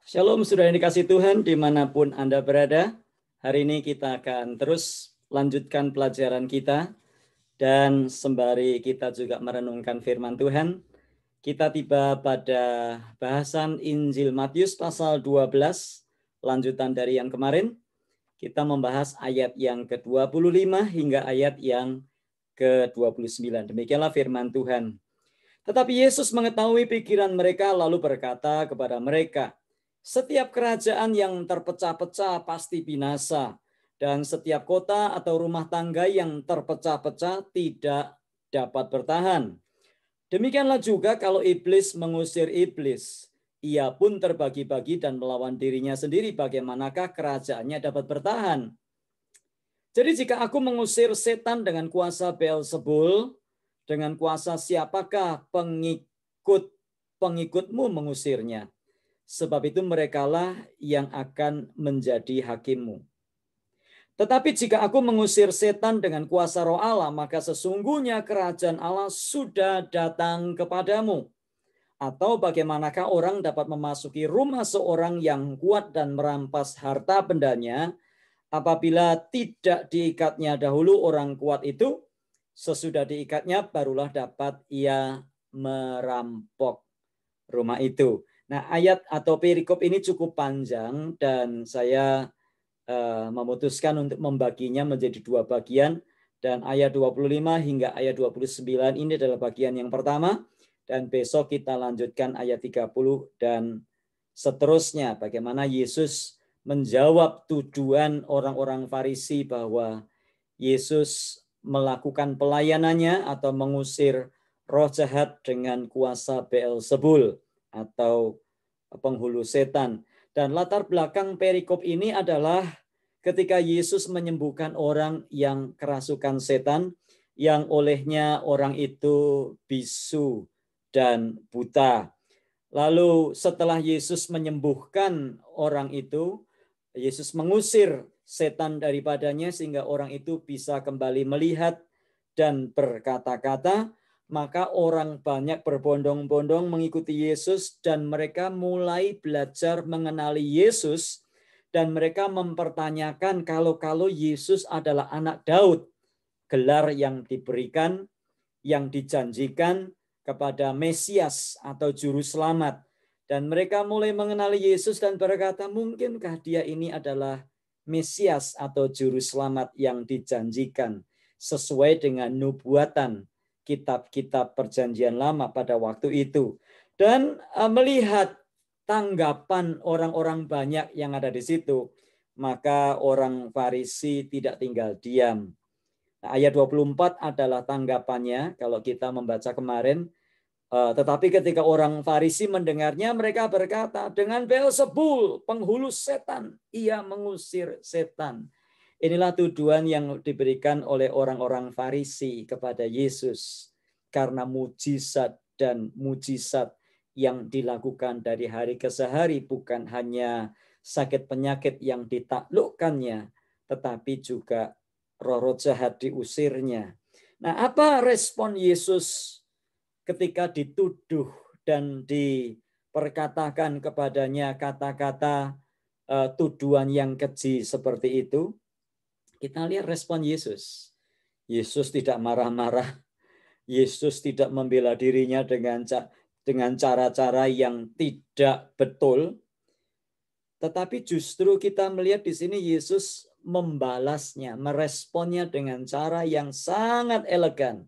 Shalom saudara yang dikasih Tuhan dimanapun Anda berada. Hari ini kita akan terus lanjutkan pelajaran kita. Dan sembari kita juga merenungkan firman Tuhan, kita tiba pada bahasan Injil Matius pasal 12, lanjutan dari yang kemarin. Kita membahas ayat yang ke-25 hingga ayat yang ke-29. Demikianlah firman Tuhan. Tetapi Yesus mengetahui pikiran mereka lalu berkata kepada mereka, setiap kerajaan yang terpecah-pecah pasti binasa, dan setiap kota atau rumah tangga yang terpecah-pecah tidak dapat bertahan. Demikianlah juga kalau iblis mengusir iblis, ia pun terbagi-bagi dan melawan dirinya sendiri, bagaimanakah kerajaannya dapat bertahan? Jadi jika aku mengusir setan dengan kuasa Beelzebul, dengan kuasa siapakah pengikutmu mengusirnya? Sebab itu merekalah yang akan menjadi hakimmu. Tetapi jika aku mengusir setan dengan kuasa Roh Allah, maka sesungguhnya kerajaan Allah sudah datang kepadamu. Atau bagaimanakah orang dapat memasuki rumah seorang yang kuat dan merampas harta bendanya, apabila tidak diikatnya dahulu orang kuat itu, sesudah diikatnya barulah dapat ia merampok rumah itu. Nah, ayat atau perikop ini cukup panjang dan saya memutuskan untuk membaginya menjadi dua bagian, dan ayat 25 hingga ayat 29 ini adalah bagian yang pertama, dan besok kita lanjutkan ayat 30 dan seterusnya, bagaimana Yesus menjawab tuduhan orang-orang Farisi bahwa Yesus melakukan pelayanannya atau mengusir roh jahat dengan kuasa Beelzebul atau penghulu setan. Dan latar belakang perikop ini adalah ketika Yesus menyembuhkan orang yang kerasukan setan, yang olehnya orang itu bisu dan buta. Lalu setelah Yesus menyembuhkan orang itu, Yesus mengusir setan daripadanya sehingga orang itu bisa kembali melihat dan berkata-kata. Maka orang banyak berbondong-bondong mengikuti Yesus dan mereka mulai belajar mengenali Yesus, dan mereka mempertanyakan kalau Yesus adalah anak Daud, gelar yang diberikan, yang dijanjikan kepada Mesias atau Juru Selamat. Dan mereka mulai mengenali Yesus dan berkata, mungkinkah dia ini adalah Mesias atau Juru Selamat yang dijanjikan sesuai dengan nubuatan kitab-kitab perjanjian lama pada waktu itu. Dan melihat tanggapan orang-orang banyak yang ada di situ, maka orang Farisi tidak tinggal diam. Nah, ayat 24 adalah tanggapannya kalau kita membaca kemarin. Tetapi ketika orang Farisi mendengarnya, mereka berkata, dengan Beelzebul, penghulu setan, ia mengusir setan. Inilah tuduhan yang diberikan oleh orang-orang Farisi kepada Yesus karena mujizat dan mujizat yang dilakukan dari hari ke hari, bukan hanya sakit penyakit yang ditaklukkannya, tetapi juga roh-roh jahat diusirnya. Nah, apa respon Yesus ketika dituduh dan diperkatakan kepadanya kata-kata tuduhan yang keji seperti itu? Kita lihat respon Yesus. Yesus tidak marah-marah. Yesus tidak membela dirinya dengan cara-cara yang tidak betul. Tetapi justru kita melihat di sini Yesus membalasnya, meresponnya dengan cara yang sangat elegan,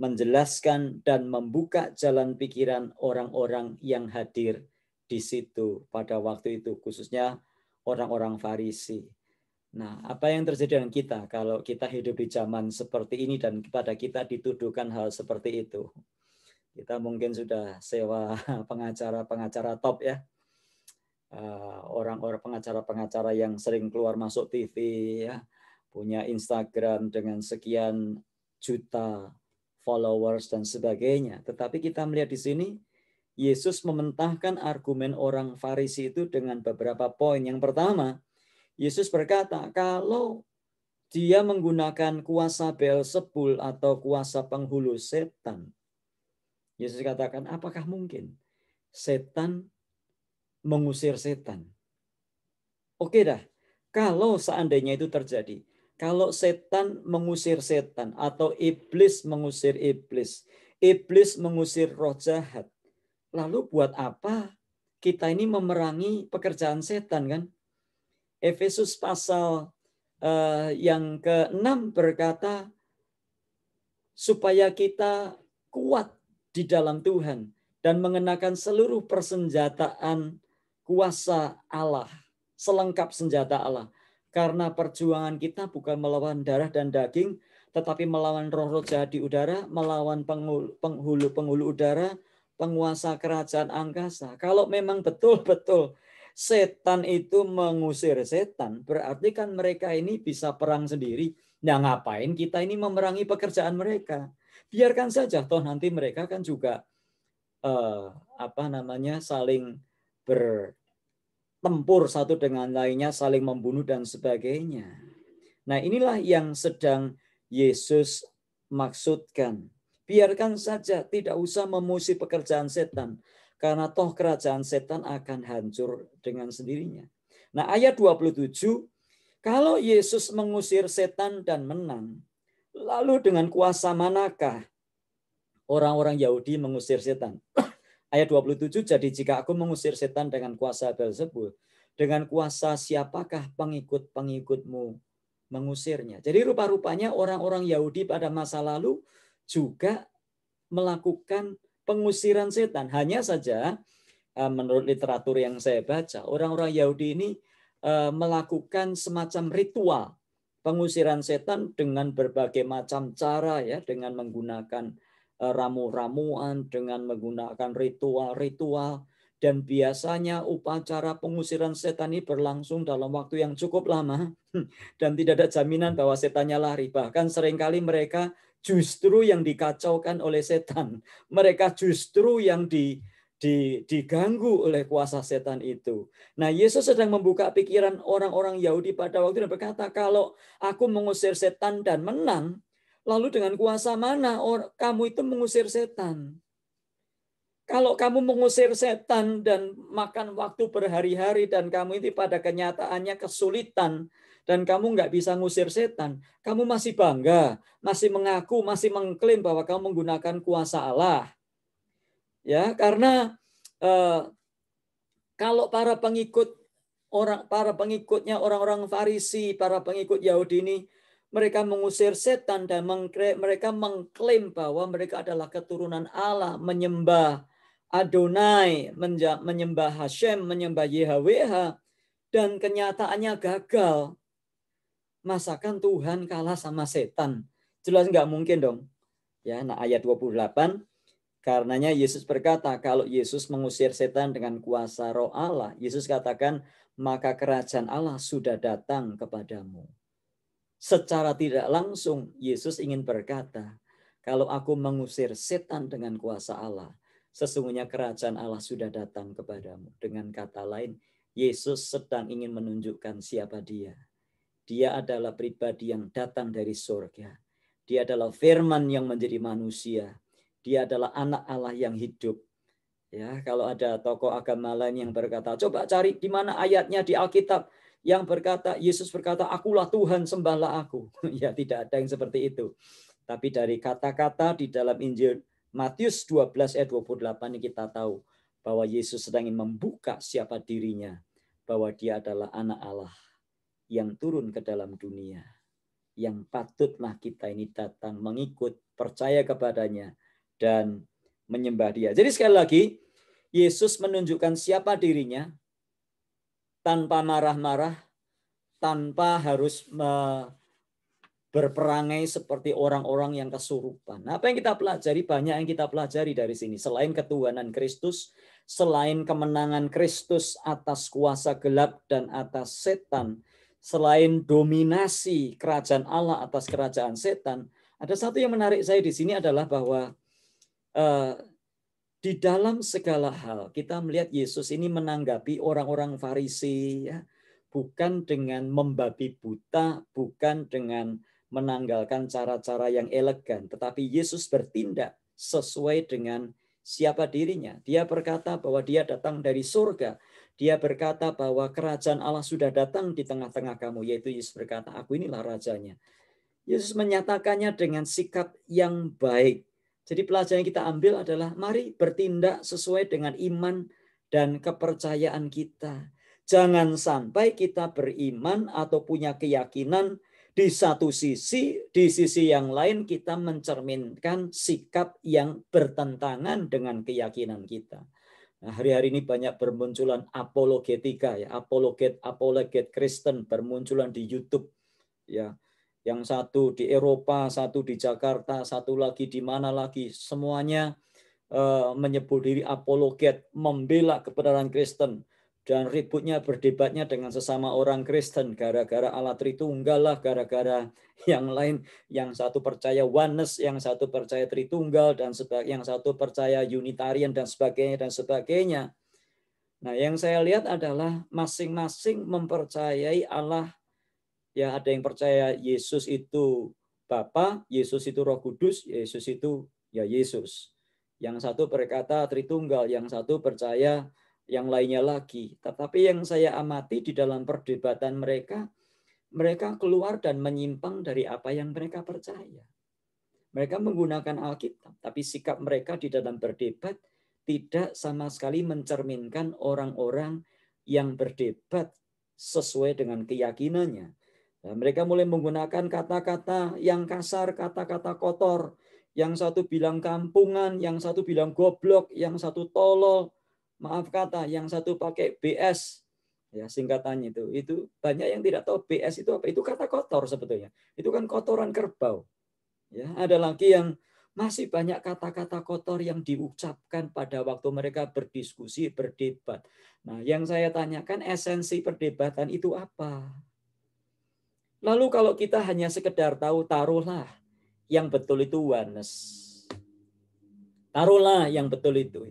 menjelaskan dan membuka jalan pikiran orang-orang yang hadir di situ pada waktu itu, khususnya orang-orang Farisi. Nah, apa yang terjadi dengan kita kalau kita hidup di zaman seperti ini dan kepada kita dituduhkan hal seperti itu? Kita mungkin sudah sewa pengacara-pengacara top ya. Orang-orang pengacara-pengacara yang sering keluar masuk TV ya, punya Instagram dengan sekian juta followers dan sebagainya. Tetapi kita melihat di sini Yesus mementahkan argumen orang Farisi itu dengan beberapa poin. Yang pertama, Yesus berkata, kalau dia menggunakan kuasa Beelzebul atau kuasa penghulu setan, Yesus katakan, apakah mungkin setan mengusir setan. Oke dah, kalau seandainya itu terjadi, kalau setan mengusir setan atau iblis mengusir iblis, iblis mengusir roh jahat, lalu buat apa kita ini memerangi pekerjaan setan kan? Efesus pasal yang ke-6 berkata, supaya kita kuat di dalam Tuhan dan mengenakan seluruh persenjataan kuasa Allah, selengkap senjata Allah. Karena perjuangan kita bukan melawan darah dan daging, tetapi melawan roh-roh jahat di udara, melawan penghulu udara, penguasa kerajaan angkasa. Kalau memang betul-betul setan itu mengusir setan, berarti kan mereka ini bisa perang sendiri. Nah, ngapain kita ini memerangi pekerjaan mereka? Biarkan saja, toh nanti mereka kan juga saling bertempur satu dengan lainnya, saling membunuh dan sebagainya. Nah, inilah yang sedang Yesus maksudkan. Biarkan saja, tidak usah memuji pekerjaan setan, karena toh kerajaan setan akan hancur dengan sendirinya. Nah, ayat 27, kalau Yesus mengusir setan dan menang, lalu dengan kuasa manakah orang-orang Yahudi mengusir setan? Ayat 27, jadi jika aku mengusir setan dengan kuasa Beelzebul, dengan kuasa siapakah pengikut-pengikutmu mengusirnya? Jadi rupa-rupanya orang-orang Yahudi pada masa lalu juga melakukan pengusiran setan. Hanya saja menurut literatur yang saya baca, orang-orang Yahudi ini melakukan semacam ritual pengusiran setan dengan berbagai macam cara, ya, dengan menggunakan ramu-ramuan, dengan menggunakan ritual-ritual, dan biasanya upacara pengusiran setan ini berlangsung dalam waktu yang cukup lama dan tidak ada jaminan bahwa setannya lari. Bahkan seringkali mereka justru yang dikacaukan oleh setan. Mereka justru yang diganggu oleh kuasa setan itu. Nah, Yesus sedang membuka pikiran orang-orang Yahudi pada waktu itu dan berkata, kalau aku mengusir setan dan menang, lalu dengan kuasa mana kamu itu mengusir setan? Kalau kamu mengusir setan dan makan waktu berhari-hari dan kamu itu pada kenyataannya kesulitan dan kamu nggak bisa ngusir setan, kamu masih bangga, masih mengaku, masih mengklaim bahwa kamu menggunakan kuasa Allah. Ya, karena kalau para pengikutnya orang-orang Farisi, para pengikut Yahudi ini, mereka mengusir setan dan mereka mengklaim bahwa mereka adalah keturunan Allah, menyembah Adonai, menyembah Hashem, menyembah YHWH, dan kenyataannya gagal. Masakan Tuhan kalah sama setan? Jelas nggak mungkin dong. Ya, nah ayat 28, karenanya Yesus berkata, kalau Yesus mengusir setan dengan kuasa roh Allah, Yesus katakan, maka kerajaan Allah sudah datang kepadamu. Secara tidak langsung, Yesus ingin berkata, kalau aku mengusir setan dengan kuasa Allah, sesungguhnya kerajaan Allah sudah datang kepadamu. Dengan kata lain, Yesus sedang ingin menunjukkan siapa dia. Dia adalah pribadi yang datang dari surga. Dia adalah firman yang menjadi manusia. Dia adalah anak Allah yang hidup. Ya, kalau ada tokoh agama lain yang berkata, coba cari di mana ayatnya di Alkitab yang berkata, Yesus berkata, akulah Tuhan, sembahlah aku. Ya, tidak ada yang seperti itu. Tapi dari kata-kata di dalam Injil Matius 12 ayat 28 ini kita tahu bahwa Yesus sedang ingin membuka siapa dirinya, bahwa dia adalah anak Allah yang turun ke dalam dunia, yang patutlah kita ini datang mengikut, percaya kepadanya, dan menyembah dia. Jadi sekali lagi, Yesus menunjukkan siapa dirinya tanpa marah-marah, tanpa harus berperangai seperti orang-orang yang kesurupan. Apa yang kita pelajari? Banyak yang kita pelajari dari sini. Selain ketuhanan Kristus, selain kemenangan Kristus atas kuasa gelap dan atas setan, selain dominasi kerajaan Allah atas kerajaan setan, ada satu yang menarik saya di sini adalah bahwa di dalam segala hal kita melihat Yesus ini menanggapi orang-orang Farisi, ya, bukan dengan membabi buta, bukan dengan menanggalkan cara-cara yang elegan, tetapi Yesus bertindak sesuai dengan siapa dirinya. Dia berkata bahwa dia datang dari surga Dia berkata bahwa kerajaan Allah sudah datang di tengah-tengah kamu. Yaitu Yesus berkata, aku inilah rajanya. Yesus menyatakannya dengan sikap yang baik. Jadi pelajaran yang kita ambil adalah mari bertindak sesuai dengan iman dan kepercayaan kita. Jangan sampai kita beriman atau punya keyakinan di satu sisi, di sisi yang lain kita mencerminkan sikap yang bertentangan dengan keyakinan kita. Nah, hari-hari ini banyak bermunculan apologetika, ya, apologet Kristen bermunculan di YouTube, ya. Yang satu di Eropa, satu di Jakarta, satu lagi di mana lagi, semuanya menyebut diri apologet, membela kebenaran Kristen, dan ributnya berdebatnya dengan sesama orang Kristen gara-gara Allah Tritunggal lah, gara-gara yang lain, yang satu percaya oneness, yang satu percaya Tritunggal, dan yang satu percaya Unitarian dan sebagainya. Nah, yang saya lihat adalah masing-masing mempercayai Allah. Ya, ada yang percaya Yesus itu Bapa, Yesus itu Roh Kudus, Yesus itu ya Yesus. Yang satu berkata Tritunggal, yang satu percaya yang lainnya lagi. Tetapi yang saya amati di dalam perdebatan mereka keluar dan menyimpang dari apa yang mereka percaya. Mereka menggunakan Alkitab, tapi sikap mereka di dalam berdebat tidak sama sekali mencerminkan orang-orang yang berdebat sesuai dengan keyakinannya. Nah, mereka mulai menggunakan kata-kata yang kasar, kata-kata kotor. Yang satu bilang kampungan, yang satu bilang goblok, yang satu tolol, maaf kata, yang satu pakai BS. Ya, singkatannya itu banyak yang tidak tahu BS itu apa. Itu kata kotor sebetulnya. Itu kan kotoran kerbau. Ya, ada lagi yang masih banyak kata-kata kotor yang diucapkan pada waktu mereka berdiskusi, berdebat. Nah, yang saya tanyakan esensi perdebatan itu apa? Lalu kalau kita hanya sekedar tahu, taruhlah yang betul itu oneness. Taruhlah yang betul itu.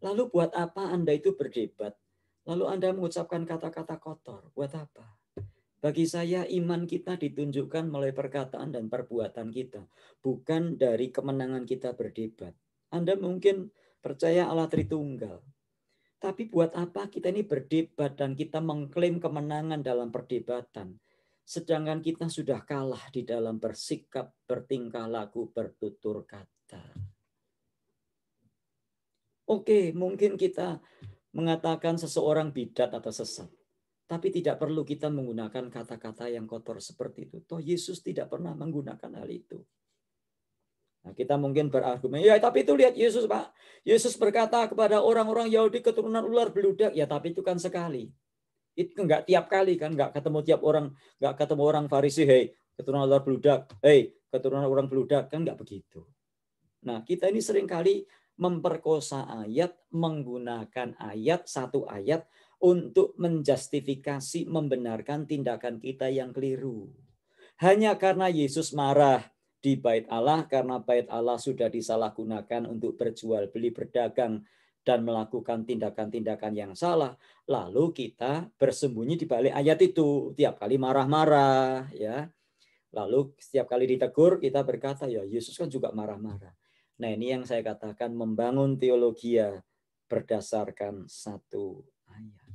Lalu buat apa Anda itu berdebat? Lalu Anda mengucapkan kata-kata kotor. Buat apa? Bagi saya iman kita ditunjukkan melalui perkataan dan perbuatan kita. Bukan dari kemenangan kita berdebat. Anda mungkin percaya Allah Tritunggal. Tapi buat apa kita ini berdebat dan kita mengklaim kemenangan dalam perdebatan? Sedangkan kita sudah kalah di dalam bersikap, bertingkah laku, bertutur kata. Oke, mungkin kita mengatakan seseorang bidat atau sesat. Tapi tidak perlu kita menggunakan kata-kata yang kotor seperti itu. Toh Yesus tidak pernah menggunakan hal itu. Nah, kita mungkin berargumen, ya tapi itu lihat Yesus Pak. Yesus berkata kepada orang-orang Yahudi keturunan ular beludak. Ya tapi itu kan sekali. Itu enggak tiap kali kan, enggak ketemu tiap orang, enggak ketemu orang Farisi, hei keturunan ular beludak, hei keturunan orang beludak, kan enggak begitu. Nah, kita ini seringkali memperkosa ayat, menggunakan ayat, satu ayat untuk menjustifikasi, membenarkan tindakan kita yang keliru. Hanya karena Yesus marah di bait Allah, karena bait Allah sudah disalahgunakan untuk berjual beli, berdagang, dan melakukan tindakan-tindakan yang salah, lalu kita bersembunyi di balik ayat itu, tiap kali marah-marah, ya. Lalu setiap kali ditegur kita berkata, ya Yesus kan juga marah-marah. Nah, ini yang saya katakan membangun teologi berdasarkan satu ayat.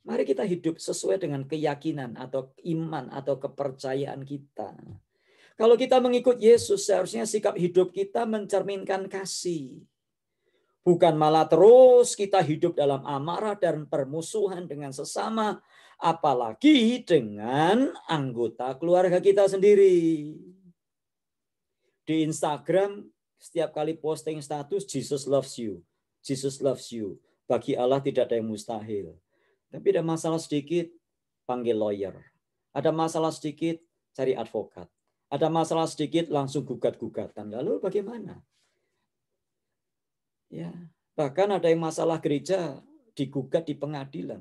Mari kita hidup sesuai dengan keyakinan atau iman atau kepercayaan kita. Kalau kita mengikut Yesus, seharusnya sikap hidup kita mencerminkan kasih. Bukan malah terus kita hidup dalam amarah dan permusuhan dengan sesama, apalagi dengan anggota keluarga kita sendiri. Di Instagram, setiap kali posting status, Jesus loves you. Jesus loves you. Bagi Allah tidak ada yang mustahil. Tapi ada masalah sedikit, panggil lawyer. Ada masalah sedikit, cari advokat. Ada masalah sedikit, langsung gugat-gugatan. Lalu bagaimana? Ya, bahkan ada yang masalah gereja digugat di pengadilan.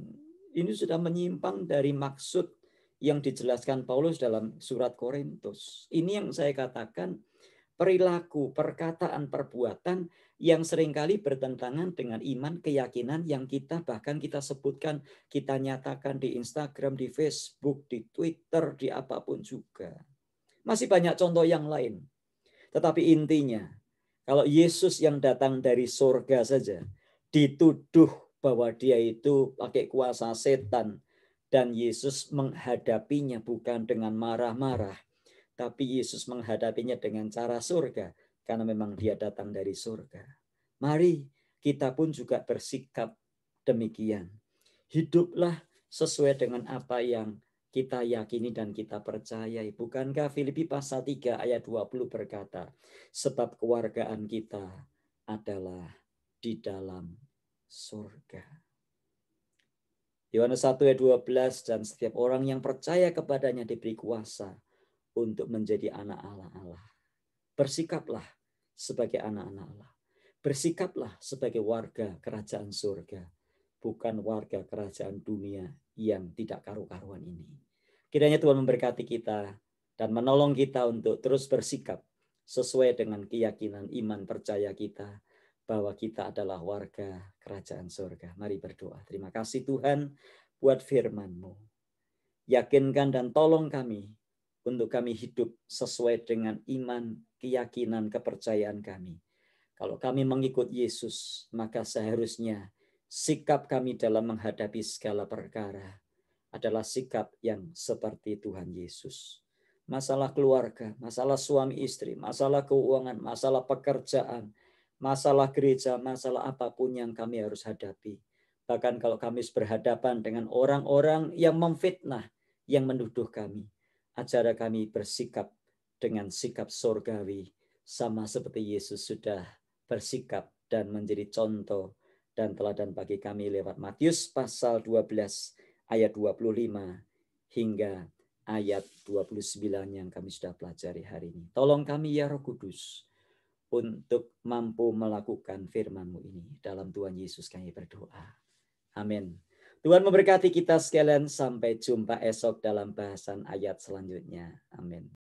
Ini sudah menyimpang dari maksud yang dijelaskan Paulus dalam surat Korintus. Ini yang saya katakan perilaku, perkataan, perbuatan yang seringkali bertentangan dengan iman, keyakinan yang kita bahkan kita sebutkan, kita nyatakan di Instagram, di Facebook, di Twitter, di apapun juga. Masih banyak contoh yang lain. Tetapi intinya, kalau Yesus yang datang dari surga saja dituduh bahwa dia itu pakai kuasa setan dan Yesus menghadapinya bukan dengan marah-marah, tapi Yesus menghadapinya dengan cara surga karena memang dia datang dari surga. Mari kita pun juga bersikap demikian. Hiduplah sesuai dengan apa yang kita yakini dan kita percayai. Bukankah Filipi pasal 3 ayat 20 berkata, sebab kewargaan kita adalah di dalam surga. Yohanes 1 ayat 12, dan setiap orang yang percaya kepadanya diberi kuasa untuk menjadi anak Allah. Bersikaplah sebagai anak-anak Allah. Bersikaplah sebagai warga kerajaan surga, bukan warga kerajaan dunia yang tidak karu-karuan ini. Kiranya Tuhan memberkati kita dan menolong kita untuk terus bersikap sesuai dengan keyakinan iman percaya kita bahwa kita adalah warga kerajaan surga. Mari berdoa. Terima kasih Tuhan buat firman-Mu. Yakinkan dan tolong kami untuk kami hidup sesuai dengan iman, keyakinan, kepercayaan kami. Kalau kami mengikut Yesus, maka seharusnya sikap kami dalam menghadapi segala perkara adalah sikap yang seperti Tuhan Yesus. Masalah keluarga, masalah suami istri, masalah keuangan, masalah pekerjaan, masalah gereja, masalah apapun yang kami harus hadapi. Bahkan kalau kami berhadapan dengan orang-orang yang memfitnah, yang menuduh kami, ajar kami bersikap dengan sikap surgawi, sama seperti Yesus sudah bersikap dan menjadi contoh dan teladan bagi kami lewat Matius pasal 12 ayat 25 hingga ayat 29 yang kami sudah pelajari hari ini. Tolong kami ya Roh Kudus untuk mampu melakukan firman-Mu ini. Dalam Tuhan Yesus kami berdoa. Amin. Tuhan memberkati kita sekalian. Sampai jumpa esok dalam bahasan ayat selanjutnya. Amin.